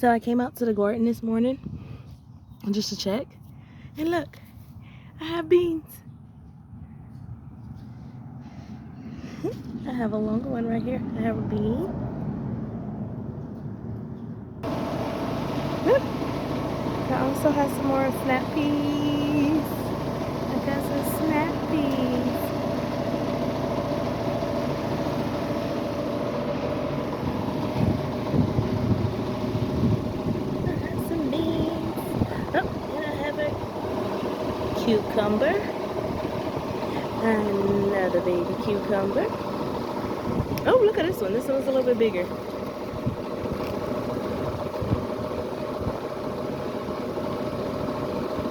So I came out to the garden this morning just to check. And look, I have beans. I have a longer one right here. I have a bean. Look, I also have some more snap peas. I got some snap peas. I have some beans. Oh, and I have a cucumber. Another baby cucumber. Oh, look at this one. This one's a little bit bigger.